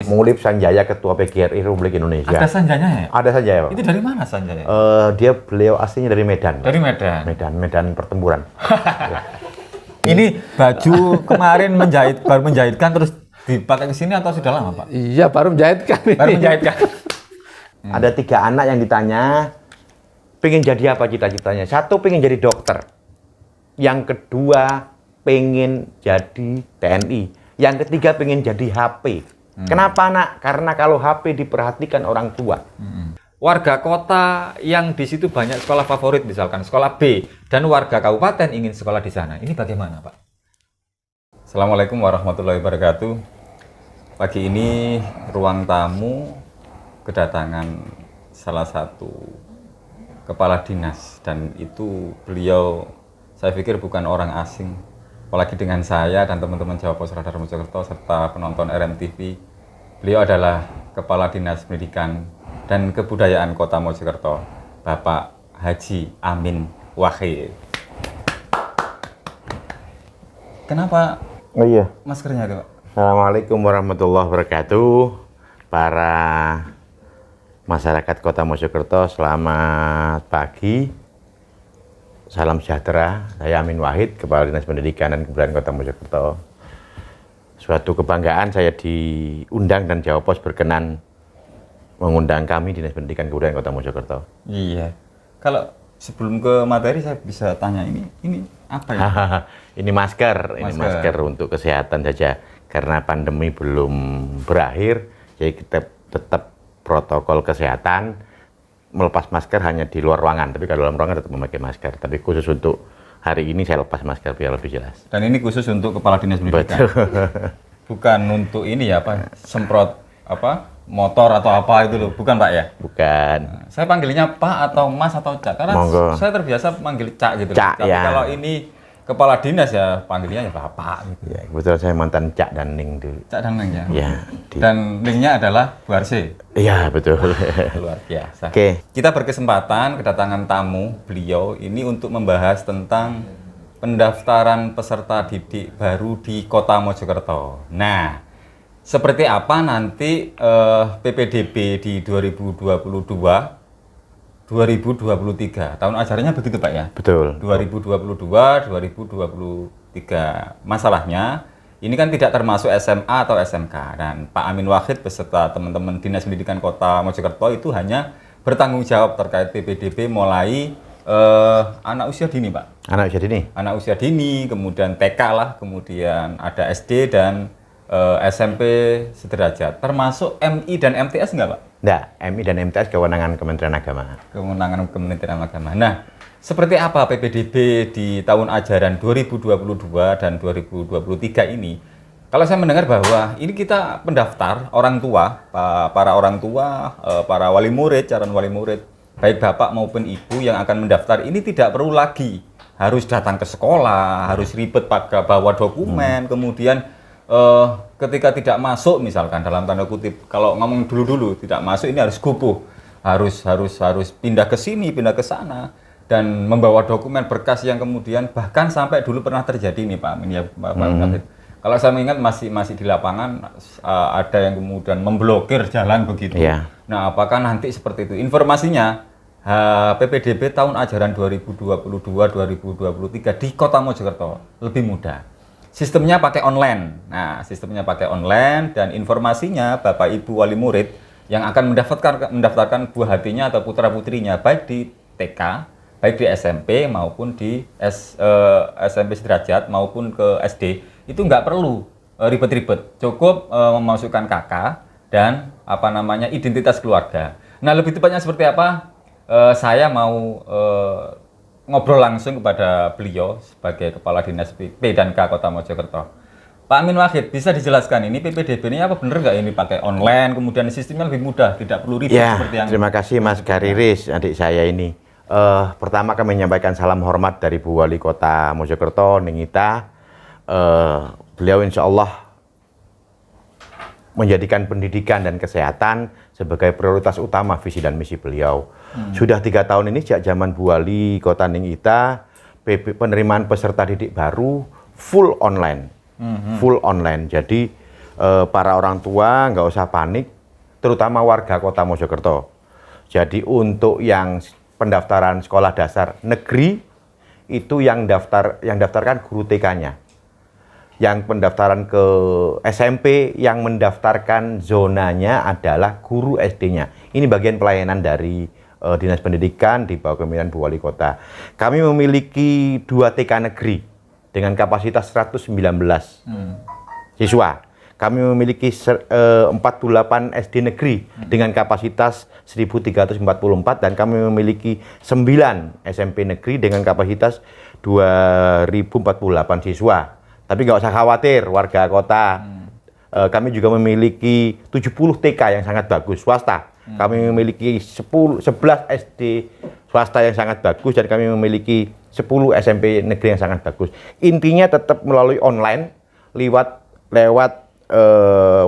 Mengulip Sanjaya, Ketua PGRI Republik Indonesia. Ada Sanjanya ya? Ada Sanjaya, Pak. Itu dari mana Sanjaya? Beliau aslinya dari Medan. Dari Medan. Medan pertempuran. Ini baju kemarin baru menjahitkan terus dipakai ke sini atau sudah lama, Pak? Iya, baru menjahitkan. Baru menjahitkan. Ada 3 anak yang ditanya, pengen jadi apa cita-citanya? 1 pengen jadi dokter. Yang kedua pengen jadi TNI. Yang ketiga pengen jadi HP. Kenapa, Nak? Karena kalau HP diperhatikan orang tua. Warga kota yang di situ banyak sekolah favorit, misalkan sekolah B, dan warga kabupaten ingin sekolah di sana. Ini bagaimana, Pak? Assalamualaikum warahmatullahi wabarakatuh. Pagi ini ruang tamu kedatangan salah satu kepala dinas, dan itu beliau, saya pikir bukan orang asing, apalagi dengan saya dan teman-teman Jawa Pos Radar Mojokerto serta penonton RMTV. Beliau adalah Kepala Dinas Pendidikan dan Kebudayaan Kota Mojokerto, Bapak Haji Amin Wahid. Kenapa Oh iya. maskernya itu, Pak? Assalamualaikum warahmatullahi wabarakatuh. Para masyarakat Kota Mojokerto, selamat pagi. Salam sejahtera. Saya Amin Wahid, Kepala Dinas Pendidikan dan Kebudayaan Kota Mojokerto. Suatu kebanggaan saya diundang dan Jawa Pos berkenan mengundang kami Dinas Pendidikan Kebudayaan Kota Mojokerto. Iya. Kalau sebelum ke materi saya bisa tanya ini apa ya? Ini masker untuk kesehatan saja. Karena pandemi belum berakhir, jadi kita tetap protokol kesehatan. Melepas masker hanya di luar ruangan, tapi kalau dalam ruangan tetap memakai masker. Tapi khusus untuk hari ini saya lepas masker biar lebih jelas. Dan ini khusus untuk Kepala Dinas Pendidikan. Betul. Bukan untuk ini ya, apa? Semprot motor atau apa itu loh, bukan, Pak ya? Bukan. Saya panggilnya Pak atau Mas atau Cak, karena Monggo. saya terbiasa panggil Cak gitu. Cak, Tapi ya. kalau ini Kepala Dinas ya panggilnya ya Bapak gitu. Ya, kebetulan saya mantan Cak dan Ning dulu. Cak dan Neng ya. Ya. Dan Ningnya adalah Bu Arse. Iya, betul. Luar biasa. Oke. Kita berkesempatan kedatangan tamu beliau ini untuk membahas tentang pendaftaran peserta didik baru di Kota Mojokerto. Nah, seperti apa nanti PPDB di 2022-2023? Tahun ajarannya begitu, Pak ya? Betul. 2022-2023. Masalahnya, ini kan tidak termasuk SMA atau SMK. Dan Pak Amin Wahid beserta teman-teman Dinas Pendidikan Kota Mojokerto itu hanya bertanggung jawab terkait PPDB mulai anak usia dini, Pak. Anak usia dini? Anak usia dini, kemudian TK lah, kemudian ada SD dan SMP sederajat. Termasuk MI dan MTS enggak, Pak? Enggak, MI dan MTS kewenangan Kementerian Agama. Kewenangan Kementerian Agama. Nah, seperti apa PPDB di tahun ajaran 2022 dan 2023 ini? Kalau saya mendengar bahwa ini kita pendaftar orang tua, para orang tua, para wali murid, calon wali murid, baik bapak maupun ibu yang akan mendaftar ini tidak perlu lagi harus datang ke sekolah, harus ribet pakai bawa dokumen, kemudian ketika tidak masuk misalkan dalam tanda kutip, kalau ngomong dulu tidak masuk ini harus gupuh, harus pindah ke sini, pindah ke sana dan membawa dokumen berkas yang kemudian bahkan sampai dulu pernah terjadi nih Pak Amin ya, Pak Amin. Kalau saya mengingat masih di lapangan ada yang kemudian memblokir jalan begitu. Iya. Nah, apakah nanti seperti itu? Informasinya PPDB tahun ajaran 2022-2023 di Kota Mojokerto lebih mudah. Sistemnya pakai online. Nah, sistemnya pakai online dan informasinya Bapak Ibu wali murid yang akan mendaftarkan buah hatinya atau putra-putrinya baik di TK, baik di SMP maupun di SMP sederajat maupun ke SD, itu nggak perlu ribet-ribet. Cukup memasukkan KK dan identitas keluarga. Nah, lebih tepatnya seperti apa? Saya mau ngobrol langsung kepada beliau sebagai Kepala Dinas P dan K Kota Mojokerto. Pak Amin Wahid, bisa dijelaskan ini PPDB ini apa benar nggak ini pakai online, kemudian sistemnya lebih mudah, tidak perlu ribet Ya, seperti yang... terima kasih Mas Gariris, adik saya ini. Pertama kami menyampaikan salam hormat dari Bu Wali Kota Mojokerto, Ningita. Beliau insya Allah menjadikan pendidikan dan kesehatan sebagai prioritas utama visi dan misi beliau. Sudah 3 tahun ini sejak zaman Bu Wali Kota Ningita, penerimaan peserta didik baru full online. Full online. Jadi para orang tua nggak usah panik, terutama warga Kota Mojokerto. Jadi untuk yang pendaftaran sekolah dasar negeri itu yang daftarkan guru TK-nya. Yang pendaftaran ke SMP yang mendaftarkan zonanya adalah guru SD-nya. Ini bagian pelayanan dari Dinas Pendidikan di bawah kepemimpinan Bu Wali Kota. Kami memiliki 2 TK negeri dengan kapasitas 119 siswa. Kami memiliki 48 SD negeri dengan kapasitas 1.344 dan kami memiliki 9 SMP negeri dengan kapasitas 2.048 siswa. Tapi nggak usah khawatir warga kota. Kami juga memiliki 70 TK yang sangat bagus swasta. Kami memiliki 11 SD swasta yang sangat bagus dan kami memiliki 10 SMP negeri yang sangat bagus. Intinya tetap melalui online lewat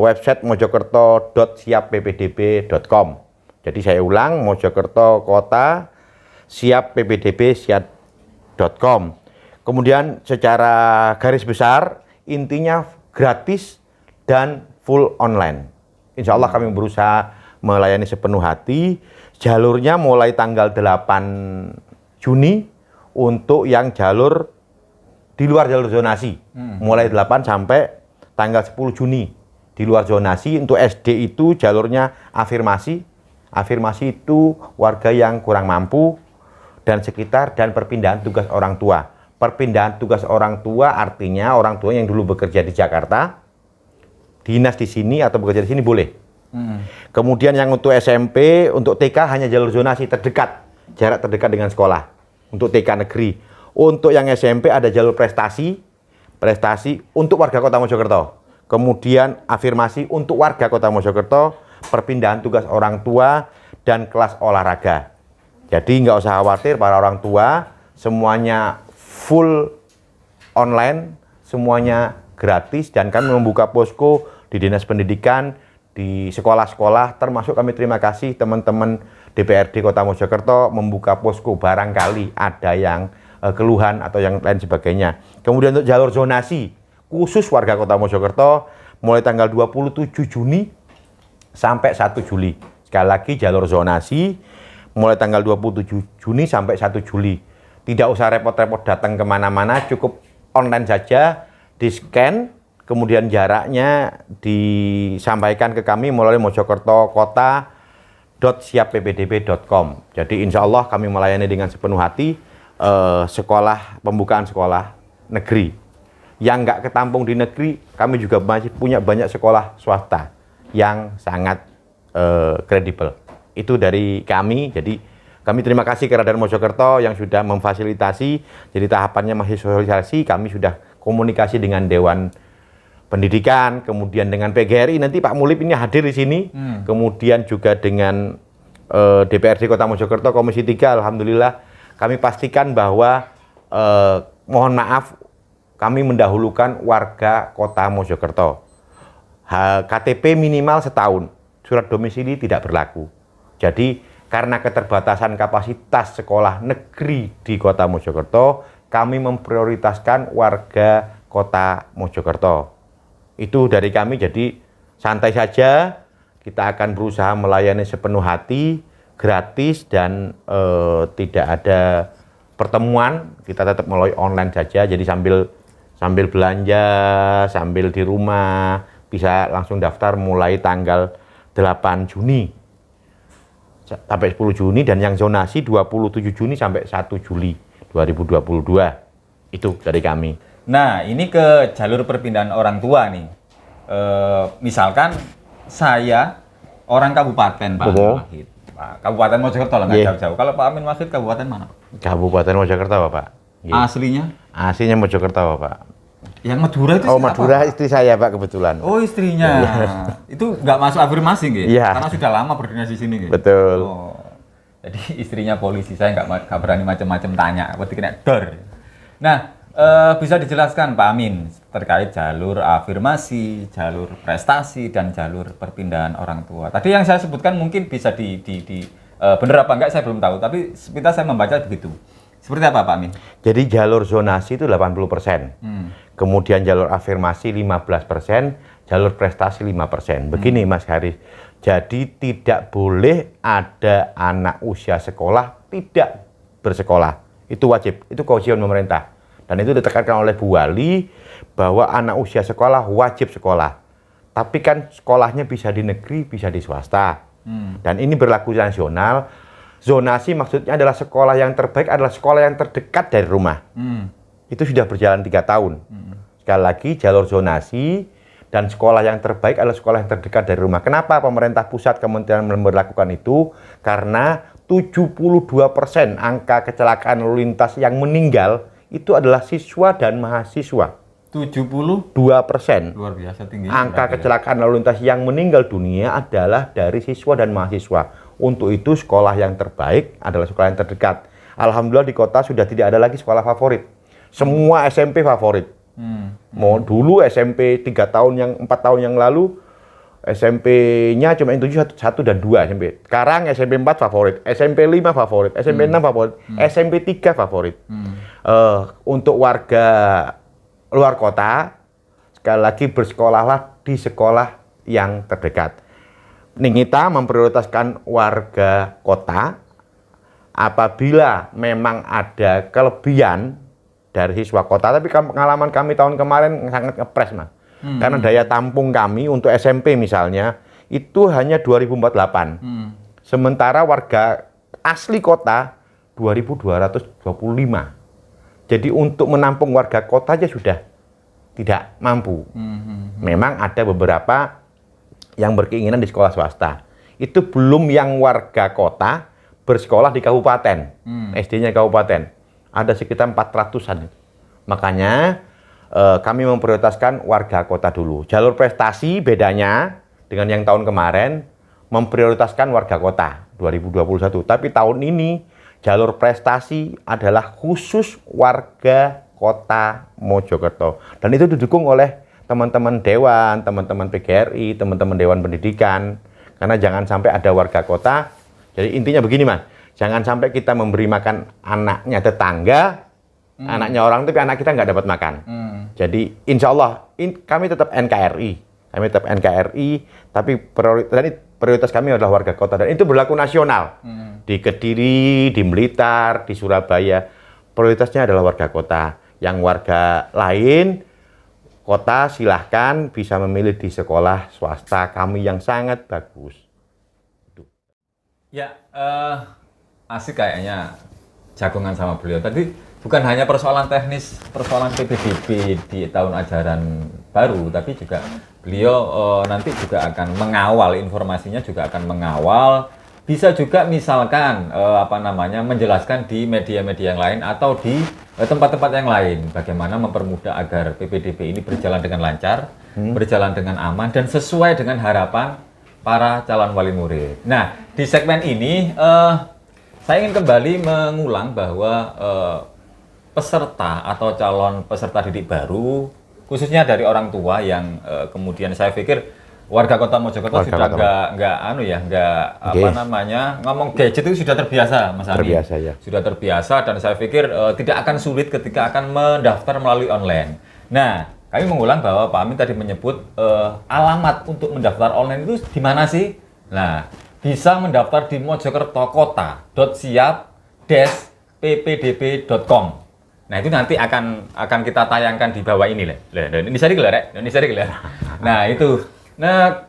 website mojokerto.siapppdb.com. Jadi saya ulang, Mojokerto Kota siapppdb.com. Kemudian secara garis besar intinya gratis dan full online. Insya Allah kami berusaha melayani sepenuh hati. Jalurnya mulai tanggal 8 Juni untuk yang jalur di luar jalur zonasi. Mulai 8 sampai tanggal 10 Juni di luar zonasi. Untuk SD itu jalurnya afirmasi. Afirmasi itu warga yang kurang mampu dan sekitar dan perpindahan tugas orang tua. Perpindahan tugas orang tua artinya orang tua yang dulu bekerja di Jakarta, dinas di sini atau bekerja di sini boleh. Kemudian yang untuk SMP, untuk TK hanya jalur zonasi terdekat, jarak terdekat dengan sekolah. Untuk TK negeri. Untuk yang SMP ada jalur prestasi untuk warga Kota Mojokerto. Kemudian afirmasi untuk warga Kota Mojokerto, perpindahan tugas orang tua dan kelas olahraga. Jadi nggak usah khawatir para orang tua, semuanya full online, semuanya gratis dan kami membuka posko di Dinas Pendidikan, di sekolah-sekolah, termasuk kami terima kasih teman-teman DPRD Kota Mojokerto membuka posko barangkali ada yang keluhan atau yang lain sebagainya. Kemudian untuk jalur zonasi khusus warga Kota Mojokerto mulai tanggal 27 Juni sampai 1 Juli. Sekali lagi jalur zonasi mulai tanggal 27 Juni sampai 1 Juli. Tidak usah repot-repot datang kemana-mana, cukup online saja, di-scan, kemudian jaraknya disampaikan ke kami melalui mojokertokota.siapppdb.com. Jadi insya Allah kami melayani dengan sepenuh hati pembukaan sekolah negeri. Yang nggak ketampung di negeri, kami juga masih punya banyak sekolah swasta yang sangat kredibel. Itu dari kami, jadi kami terima kasih ke Radar Mojokerto yang sudah memfasilitasi. Jadi tahapannya masih sosialisasi, kami sudah komunikasi dengan Dewan Pendidikan, kemudian dengan PGRI, nanti Pak Mulip ini hadir di sini, kemudian juga dengan DPRD Kota Mojokerto, Komisi 3, Alhamdulillah, kami pastikan bahwa, mohon maaf, kami mendahulukan warga Kota Mojokerto. KTP minimal setahun, surat domisili tidak berlaku. Jadi, karena keterbatasan kapasitas sekolah negeri di Kota Mojokerto, kami memprioritaskan warga Kota Mojokerto. Itu dari kami, jadi santai saja, kita akan berusaha melayani sepenuh hati, gratis dan tidak ada pertemuan, kita tetap melalui online saja, jadi sambil belanja, sambil di rumah, bisa langsung daftar mulai tanggal 8 Juni. Sampai 10 Juni dan yang zonasi 27 Juni sampai 1 Juli 2022. Itu dari kami. Nah, ini ke jalur perpindahan orang tua nih. Misalkan saya orang kabupaten, Pak Amin Wahid. Kabupaten Mojokerto lah, nggak jauh-jauh. Kalau Pak Amin Wahid kabupaten mana? Kabupaten Mojokerto, Bapak. Aslinya? Aslinya Mojokerto, Bapak. Yang Madura itu Madura apa? Istri saya, Pak, kebetulan. Oh, istrinya. Itu nggak masuk afirmasi, nggih? Iya. Karena sudah lama berdinas di sini, nggih? Betul. Oh. Jadi istrinya polisi, saya nggak berani macam-macam tanya, berarti kena dor. Nah, bisa dijelaskan Pak Amin terkait jalur afirmasi, jalur prestasi, dan jalur perpindahan orang tua. Tadi yang saya sebutkan mungkin bisa benar apa enggak saya belum tahu, tapi sepintas saya membaca begitu. Seperti apa Pak Amin? Jadi jalur zonasi itu 80%. Kemudian jalur afirmasi 15%, jalur prestasi 5%. Begini Mas Haris. Jadi tidak boleh ada anak usia sekolah tidak bersekolah. Itu wajib, itu kewajiban pemerintah. Dan itu ditekankan oleh Bu Wali bahwa anak usia sekolah wajib sekolah. Tapi kan sekolahnya bisa di negeri, bisa di swasta. Dan ini berlaku nasional. Zonasi maksudnya adalah sekolah yang terbaik adalah sekolah yang terdekat dari rumah. Itu sudah berjalan 3 tahun. Sekali lagi jalur zonasi dan sekolah yang terbaik adalah sekolah yang terdekat dari rumah. Kenapa pemerintah pusat kementerian memperlakukan itu? Karena 72% angka kecelakaan lalu lintas yang meninggal itu adalah siswa dan mahasiswa. 72%. Luar biasa tinggi. Angka kecelakaan lalu lintas yang meninggal dunia adalah dari siswa dan mahasiswa. Untuk itu sekolah yang terbaik adalah sekolah yang terdekat. Alhamdulillah di kota sudah tidak ada lagi sekolah favorit. Semua SMP favorit. Mau dulu SMP 4 tahun yang lalu SMP-nya cuma itu 1 dan 2 SMP. Sekarang SMP 4 favorit, SMP 5 favorit, SMP 6 favorit, SMP 3 favorit. Untuk warga luar kota, sekali lagi bersekolahlah di sekolah yang terdekat. Kita memprioritaskan warga kota apabila memang ada kelebihan dari siswa kota, tapi pengalaman kami tahun kemarin sangat ngepres Mas. Karena daya tampung kami untuk SMP misalnya itu hanya 2048. Sementara warga asli kota 2225. Jadi untuk menampung warga kota aja sudah tidak mampu. Memang ada beberapa yang berkeinginan di sekolah swasta. Itu belum yang warga kota bersekolah di kabupaten. SD-nya kabupaten. Ada sekitar 400-an. Makanya kami memprioritaskan warga kota dulu. Jalur prestasi bedanya dengan yang tahun kemarin memprioritaskan warga kota 2021. Tapi tahun ini jalur prestasi adalah khusus warga kota Mojokerto. Dan itu didukung oleh teman-teman Dewan, teman-teman PGRI, teman-teman Dewan Pendidikan. Karena jangan sampai ada warga kota. Jadi intinya begini Mas, jangan sampai kita memberi makan anaknya tetangga, anaknya orang tapi anak kita nggak dapat makan. Jadi insya Allah kami tetap NKRI. Kami tetap NKRI, tapi prioritas kami adalah warga kota. Dan itu berlaku nasional. Di Kediri, di Blitar, di Surabaya, prioritasnya adalah warga kota. Yang warga lain, kota silahkan bisa memilih di sekolah swasta kami yang sangat bagus. Ya, asik kayaknya jagongan sama beliau. Tadi bukan hanya persoalan teknis, persoalan PPDB di tahun ajaran baru, tapi juga beliau nanti juga akan mengawal, informasinya juga akan mengawal, bisa juga misalkan menjelaskan di media-media yang lain atau di tempat-tempat yang lain, bagaimana mempermudah agar PPDB ini berjalan dengan lancar, berjalan dengan aman, dan sesuai dengan harapan para calon wali murid. Nah, di segmen ini saya ingin kembali mengulang bahwa peserta atau calon peserta didik baru, khususnya dari orang tua yang kemudian saya pikir warga Kota Mojokerto sudah ngomong gadget itu sudah terbiasa, Mas Ani. Terbiasa ya. Sudah terbiasa dan saya pikir tidak akan sulit ketika akan mendaftar melalui online. Nah, kami mengulang bahwa Pak Amin tadi menyebut alamat untuk mendaftar online itu di mana sih? Nah, bisa mendaftar di mojokertokota.siap-ppdb.com. Nah, itu nanti akan kita tayangkan di bawah ini lah. Indonesia Rek. Nah, itu. Nah,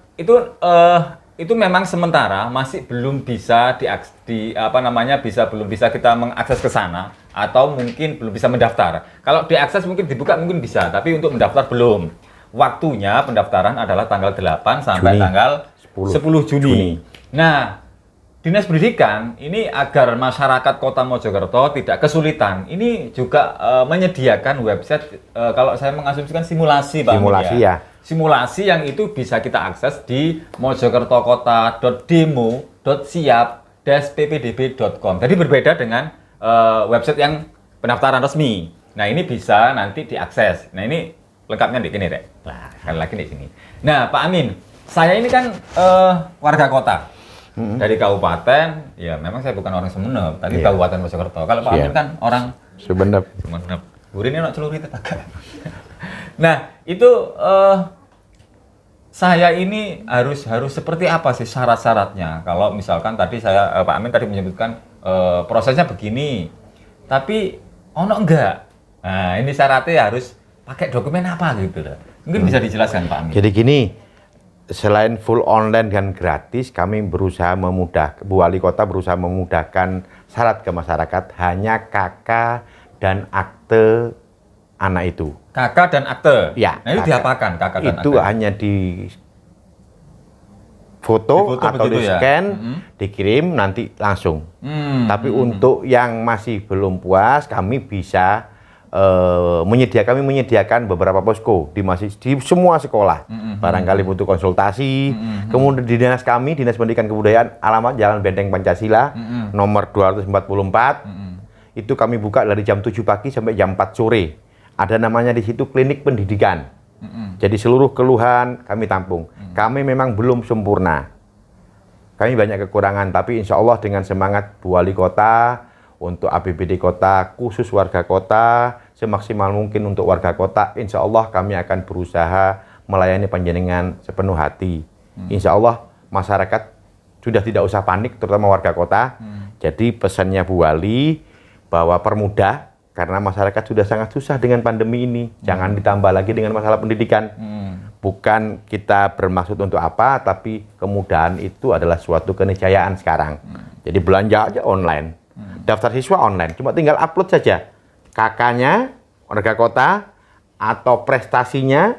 itu memang sementara masih belum bisa belum bisa kita mengakses ke sana atau mungkin belum bisa mendaftar. Kalau diakses mungkin dibuka mungkin bisa, tapi untuk mendaftar belum. Waktunya pendaftaran adalah tanggal 8 sampai tanggal 10 Juni. Nah, Dinas Pendidikan ini agar masyarakat Kota Mojokerto tidak kesulitan, ini juga menyediakan website, kalau saya mengasumsikan simulasi Pak. Simulasi ya. Simulasi yang itu bisa kita akses di mojokertokota.demo.siap-ppdb.com. Jadi berbeda dengan website yang pendaftaran resmi. Nah, ini bisa nanti diakses. Nah, ini lengkapnya di sini, Rek. Nah, sekali lagi di sini. Nah, Pak Amin, saya ini kan warga kota. dari kabupaten, ya memang saya bukan orang Sumeneb, tapi Iya. Kabupaten Mojokerto. Kalau Pak Amin Siap. kan orang Sumeneb. Sumeneb. Burin ini celuri tetangga. Nah, itu saya ini harus seperti apa sih syarat-syaratnya? Kalau misalkan tadi Pak Amin tadi menyebutkan prosesnya begini, tapi ono enggak? Nah, ini syaratnya harus pakai dokumen apa gitu loh. Mungkin bisa dijelaskan Pak Amin. Jadi gini, selain full online dan gratis, kami berusaha Bu Wali Kota berusaha memudahkan syarat ke masyarakat hanya KK dan akte anak itu. KK dan akte. Ya, Nah, itu KK. diapakan KK dan Itu akte? hanya di foto Difoto atau begitu di ya? scan, dikirim nanti langsung. Tapi Hmm. untuk yang masih belum puas, kami bisa menyediakan beberapa posko di semua sekolah. Barangkali butuh konsultasi. Kemudian di dinas kami, Dinas Pendidikan Kebudayaan, alamat Jalan Benteng Pancasila, nomor 244. Itu kami buka dari jam 7 pagi sampai jam 4 sore. Ada namanya di situ klinik pendidikan. Jadi seluruh keluhan kami tampung. Kami memang belum sempurna. Kami banyak kekurangan, tapi insya Allah dengan semangat Bu Wali Kota, untuk APBD Kota, khusus warga kota, semaksimal mungkin untuk warga kota, insya Allah kami akan berusaha melayani panjenengan sepenuh hati. Insya Allah masyarakat sudah tidak usah panik, terutama warga kota. Jadi pesannya Bu Wali, bahwa permudah, karena masyarakat sudah sangat susah dengan pandemi ini. Jangan ditambah lagi dengan masalah pendidikan. Bukan kita bermaksud untuk apa, tapi kemudahan itu adalah suatu keniscayaan sekarang. Jadi belanja aja online. Daftar siswa online, cuma tinggal upload saja KK-nya, warga kota, atau prestasinya,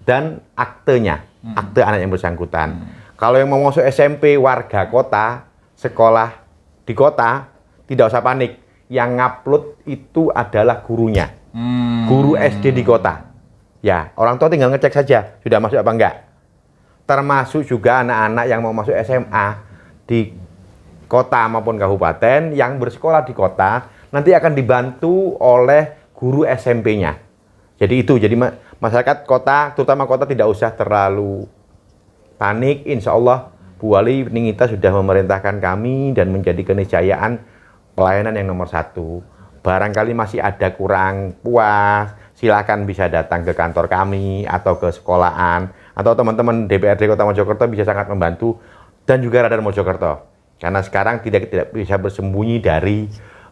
dan aktenya, akte anak yang bersangkutan. Kalau yang mau masuk SMP warga kota, sekolah di kota, tidak usah panik. Yang ngupload itu adalah gurunya, guru SD di kota. Ya, orang tua tinggal ngecek saja, sudah masuk apa enggak. Termasuk juga anak-anak yang mau masuk SMA di kota maupun kabupaten yang bersekolah di kota nanti akan dibantu oleh guru SMP-nya. Jadi masyarakat kota, terutama kota tidak usah terlalu panik. Insya Allah Bu Wali Ningita sudah memerintahkan kami dan menjadi keniscayaan pelayanan yang nomor 1. Barangkali masih ada kurang puas, silakan bisa datang ke kantor kami atau ke sekolahan atau teman-teman DPRD Kota Mojokerto bisa sangat membantu, dan juga Radar Mojokerto. Karena sekarang tidak bisa bersembunyi dari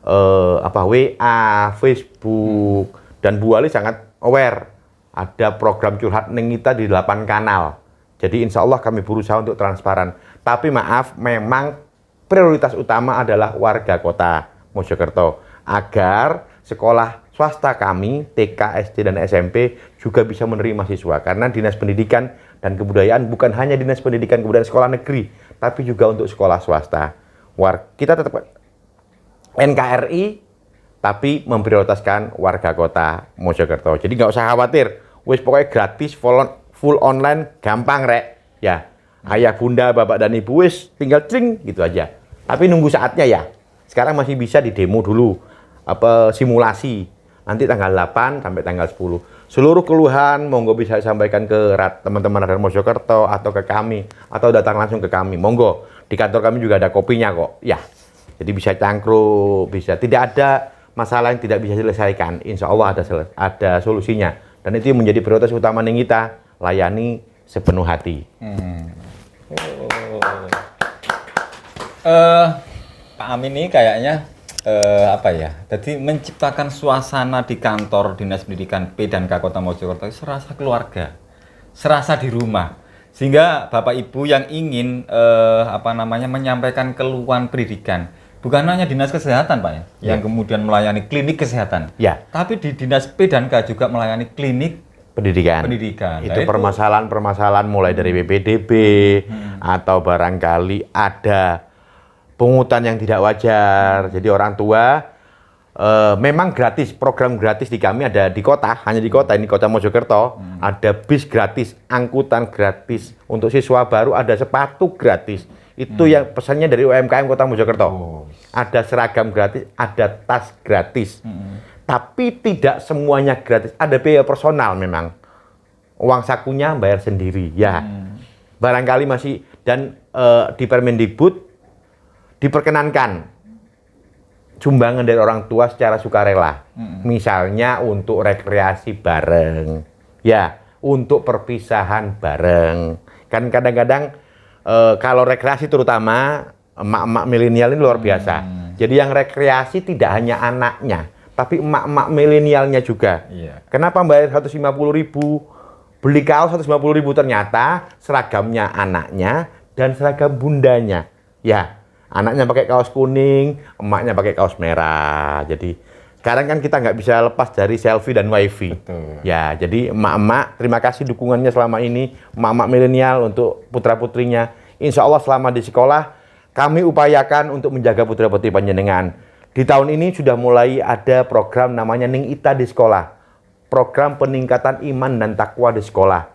WA, Facebook, dan Bu Wali sangat aware. Ada program curhat Ningita di 8 kanal. Jadi insya Allah kami berusaha untuk transparan. Tapi maaf, memang prioritas utama adalah warga kota Mojokerto. Agar sekolah swasta kami, TK, SD, dan SMP juga bisa menerima siswa. Karena Dinas Pendidikan dan Kebudayaan bukan hanya Dinas Pendidikan Kebudayaan sekolah negeri, tapi juga untuk sekolah swasta. Kita tetap NKRI, tapi memprioritaskan warga kota Mojokerto. Jadi nggak usah khawatir, wis pokoknya gratis, full online, gampang rek. Ya, ayah, bunda, bapak, dan ibu wis tinggal cing gitu aja. Tapi nunggu saatnya ya. Sekarang masih bisa di demo dulu, simulasi. Nanti tanggal 8 sampai tanggal 10. Seluruh keluhan monggo bisa disampaikan ke teman-teman Radar Mojokerto atau ke kami, atau datang langsung ke kami. Monggo, di kantor kami juga ada kopinya kok. Ya, jadi bisa cangkruk, bisa. Tidak ada masalah yang tidak bisa diselesaikan. Insya Allah ada solusinya. Dan itu menjadi prioritas utama Ningita, layani sepenuh hati. Pak Amin ini kayaknya Jadi menciptakan suasana di kantor Dinas Pendidikan P dan K Kota Mojokerto serasa keluarga, serasa di rumah, sehingga Bapak Ibu yang ingin menyampaikan keluhan pendidikan, bukan hanya Dinas Kesehatan Pak ya, yang kemudian melayani klinik kesehatan, tapi di Dinas P dan K juga melayani klinik pendidikan. Itu permasalahan-permasalahan mulai dari BPDB atau barangkali ada pungutan yang tidak wajar. Jadi orang tua memang gratis, program gratis di kami ada di kota, hanya di kota ini Kota Mojokerto, ada bis gratis, angkutan gratis, untuk siswa baru ada sepatu gratis. Itu yang pesannya dari UMKM Kota Mojokerto. Ada seragam gratis, ada tas gratis. Tapi tidak semuanya gratis, ada biaya personal memang. Uang sakunya bayar sendiri, ya. Barangkali masih Dan di Permendikbud diperkenankan sumbangan dari orang tua secara sukarela. Misalnya untuk rekreasi bareng, ya, untuk perpisahan bareng. Kan kadang-kadang kalau rekreasi terutama emak-emak milenial ini luar biasa. Jadi yang rekreasi tidak hanya anaknya, tapi emak-emak milenialnya juga. Iya. Kenapa bayar 150.000, beli kaos 150.000, ternyata seragamnya anaknya dan seragam bundanya. Ya, anaknya pakai kaos kuning, emaknya pakai kaos merah. Jadi sekarang kan kita nggak bisa lepas dari selfie dan wifi. Betul. Ya, jadi emak-emak terima kasih dukungannya selama ini, emak-emak milenial untuk putra-putrinya. Insya Allah selama di sekolah kami upayakan untuk menjaga putra-putri panjenengan. Di tahun ini sudah mulai ada program namanya Ning Ita di sekolah. Program peningkatan iman dan takwa di sekolah.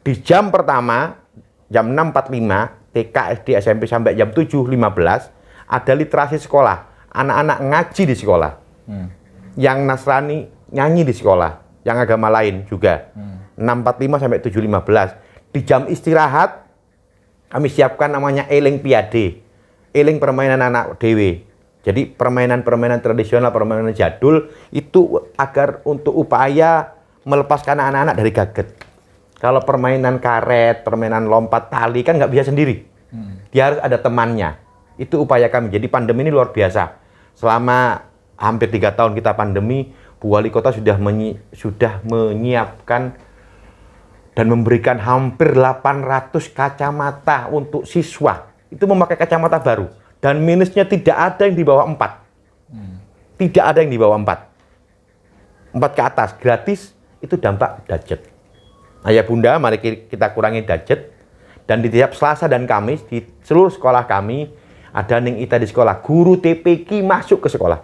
Di jam pertama, jam 6.45, TK, SD, SMP sampai jam 7.15, ada literasi sekolah. Anak-anak ngaji di sekolah. Yang Nasrani nyanyi di sekolah. Yang agama lain juga. 6.45 sampai 7.15. Di jam istirahat, kami siapkan namanya Eling Piade. Eling permainan anak dewe. Jadi permainan-permainan tradisional, permainan jadul itu agar untuk upaya melepaskan anak-anak dari gaget. Kalau permainan karet, permainan lompat tali kan nggak bisa sendiri. Dia harus ada temannya. Itu upaya kami. Jadi pandemi ini luar biasa. Selama hampir 3 tahun kita pandemi, Bu Wali Kota sudah menyiapkan dan memberikan hampir 800 kacamata untuk siswa. Itu memakai kacamata baru. Dan minusnya tidak ada yang di bawah 4. Tidak ada yang di bawah 4. 4 ke atas, gratis, itu dampak budget. Ayah bunda, mari kita kurangi budget. Dan di tiap Selasa dan Kamis, di seluruh sekolah kami, ada Ning Ita di sekolah. Guru TPQ masuk ke sekolah.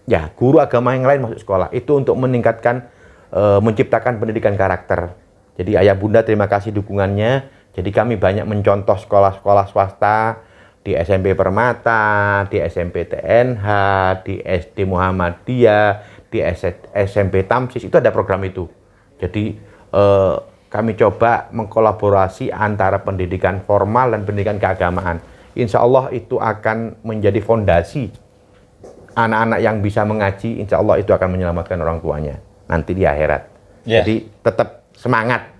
Ya, guru agama yang lain masuk sekolah. Itu untuk meningkatkan, menciptakan pendidikan karakter. Jadi ayah bunda terima kasih dukungannya. Jadi kami banyak mencontoh sekolah-sekolah swasta, di SMP Permata, di SMP TNH, di SD Muhammadiyah, di SMP Tamsis, itu ada program itu. Jadi kami coba mengkolaborasi antara pendidikan formal dan pendidikan keagamaan. Insya Allah itu akan menjadi fondasi anak-anak yang bisa mengaji, insya Allah itu akan menyelamatkan orang tuanya nanti di akhirat. Yeah. Jadi tetap semangat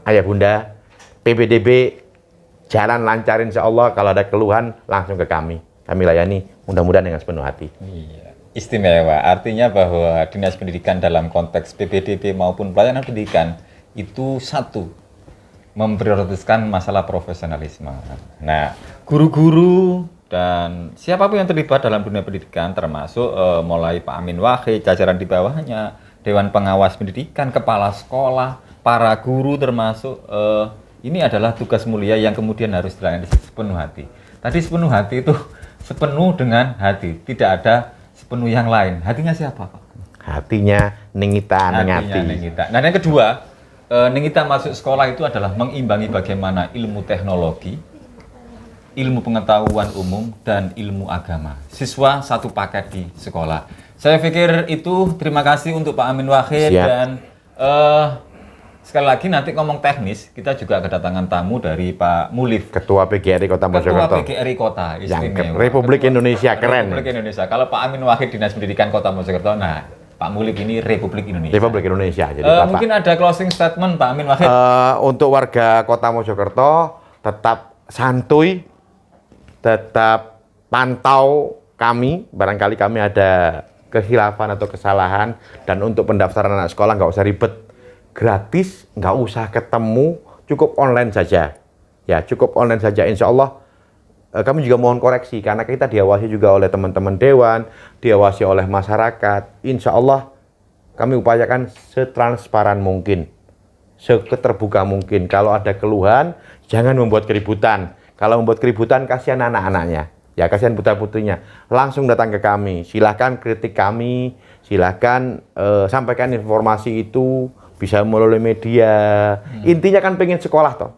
ayah bunda, PPDB jalan lancar insya Allah. Kalau ada keluhan langsung ke kami layani mudah-mudahan dengan sepenuh hati. Iya. Istimewa, artinya bahwa Dinas Pendidikan dalam konteks PPDB maupun pelayanan pendidikan itu satu, memprioritaskan masalah profesionalisme. Nah, guru-guru dan siapapun yang terlibat dalam dunia pendidikan, termasuk mulai Pak Amin Wahid, jajaran di bawahnya, Dewan Pengawas Pendidikan, Kepala Sekolah, para guru termasuk, ini adalah tugas mulia yang kemudian harus dilayani sepenuh hati. Tadi sepenuh hati itu sepenuh dengan hati, tidak ada sepenuh yang lain. Hatinya siapa, Pak? Hatinya Ning Ita, Hatinya Ning Ita. Nah, yang kedua, Ning Ita masuk sekolah itu adalah mengimbangi bagaimana ilmu teknologi, ilmu pengetahuan umum, dan ilmu agama. Siswa satu paket di sekolah. Saya pikir itu, terima kasih untuk Pak Amin Wahid. Siap. Dan sekali lagi nanti ngomong teknis, kita juga kedatangan tamu dari Pak Mulif, Ketua PGRI Kota Ketua Mojokerto. PGRI Kota, istimewa. Republik Indonesia, keren. Republik Indonesia. Kalau Pak Amin Wahid Dinas Pendidikan Kota Mojokerto, nah Pak Mulif ini Republik Indonesia. Republik Indonesia. Jadi Bapak, Mungkin ada closing statement Pak Amin Wahid. untuk warga Kota Mojokerto tetap santuy, tetap pantau kami. Barangkali kami ada kehilafan atau kesalahan. Dan untuk pendaftaran anak sekolah nggak usah ribet, gratis, nggak usah ketemu, cukup online saja. Ya, cukup online saja. Insya Allah kami juga mohon koreksi karena kita diawasi juga oleh teman-teman dewan, diawasi oleh masyarakat. Insya Allah kami upayakan setransparan mungkin, seketerbuka mungkin. Kalau ada keluhan, jangan membuat keributan. Kalau membuat keributan, kasihan anak-anaknya. Ya, kasihan putra-putrinya. Langsung datang ke kami. Silahkan kritik kami, silahkan sampaikan informasi itu, bisa melalui media. Intinya kan pengen sekolah toh,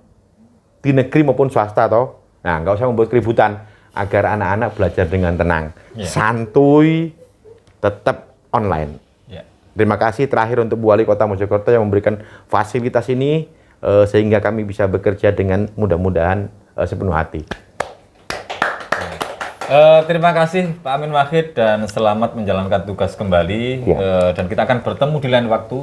di negeri maupun swasta toh. Nah, nggak usah membuat keributan agar anak-anak belajar dengan tenang, santuy, tetap online. Terima kasih terakhir untuk Bu Wali Kota Mojokerto yang memberikan fasilitas ini. sehingga kami bisa bekerja dengan mudah-mudahan sepenuh hati. Terima kasih Pak Amin Wahid dan selamat menjalankan tugas kembali. Ya. Dan kita akan bertemu di lain waktu.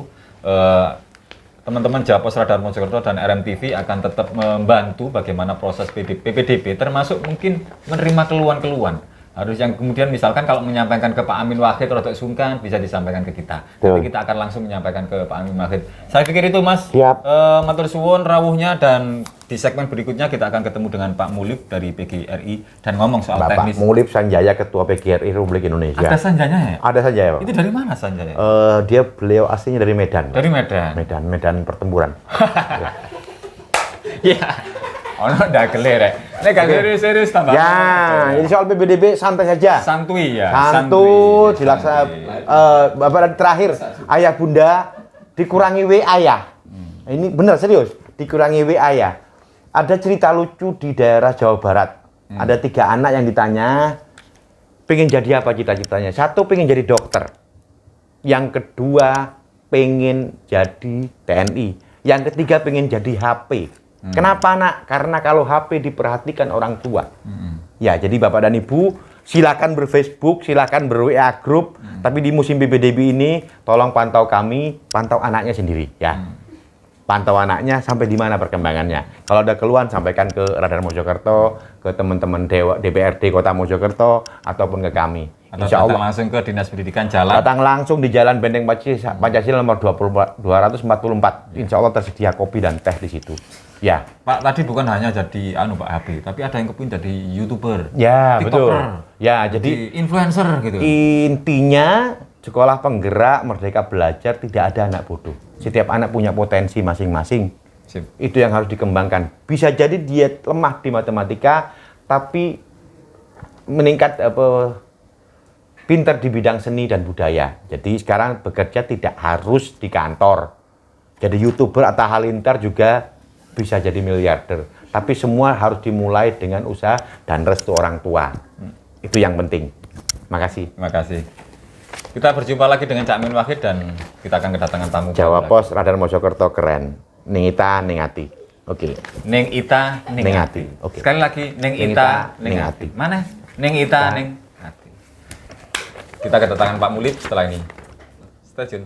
Teman-teman Japos Radar Mojokerto dan RMTV akan tetap membantu bagaimana proses PPDB, termasuk mungkin menerima keluhan-keluhan. Harus yang kemudian misalkan kalau menyampaikan ke Pak Amin Wahid rodok sungkan bisa disampaikan ke kita. Nanti kita akan langsung menyampaikan ke Pak Amin Wahid. Saya pikir itu Mas. Siap. Matur suwun rawuhnya, dan di segmen berikutnya kita akan ketemu dengan Pak Mulip dari PGRI dan ngomong soal Bapak teknis. Mulip Sanjaya, Ketua PGRI Republik Indonesia. Ada Sanjanya ya? Ada Sanjaya, Pak. Itu dari mana Sanjaya? Beliau aslinya dari Medan. Dari Medan. Medan pertempuran. Iya. Ono ndak geler rek. Nek gak serius tambah. Ya, ini soal PPDB santai saja. Santuy ya. Santuy, dilaksanakan. Bapak terakhir, ayah bunda dikurangi W ayah. Ini benar serius, dikurangi W ayah. Ada cerita lucu di daerah Jawa Barat. Ada 3 anak yang ditanya, pengen jadi apa cita-citanya? 1 pengen jadi dokter. Yang kedua pengen jadi TNI. Yang ketiga pengen jadi HP. Kenapa nak? Karena kalau HP diperhatikan orang tua. Ya, jadi Bapak dan Ibu silakan berFacebook, silakan berWA group. Tapi di musim PPDB ini tolong pantau kami, pantau anaknya sendiri. Ya, pantau anaknya sampai di mana perkembangannya. Kalau ada keluhan sampaikan ke Radar Mojokerto, ke teman-teman DPRD Kota Mojokerto ataupun ke kami. Atau Insya Allah langsung ke Dinas Pendidikan Jalan. datang langsung di Jalan Benteng Pancasila nomor 244. Insya Allah tersedia kopi dan teh di situ. Ya, Pak, tadi bukan hanya jadi Pak HP, tapi ada yang kepingin jadi YouTuber. ya betul. TikToker, Ya, jadi influencer gitu. intinya sekolah penggerak Merdeka Belajar tidak ada anak bodoh. Setiap anak punya potensi masing-masing. Sip. Itu yang harus dikembangkan. Bisa jadi dia lemah di matematika, tapi meningkat pintar di bidang seni dan budaya. Jadi sekarang bekerja tidak harus di kantor. Jadi YouTuber atau Halilintar juga bisa jadi miliarder. Tapi semua harus dimulai dengan usaha dan restu orang tua. Itu yang penting. Makasih. Terima kasih. Kita berjumpa lagi dengan Cak Amin Wahid dan kita akan kedatangan tamu. Jawa Pos Radar Mojokerto keren. Ning Ita ning ati. Oke. Ning Ita ning Ning Ati. Ati. Oke. Sekali lagi Ning Ning Ita Ita, ning ning Ati. Ati. Mana? Ning Ita ning Ati. Kita kedatangan Pak Mulip setelah ini. Stay tune.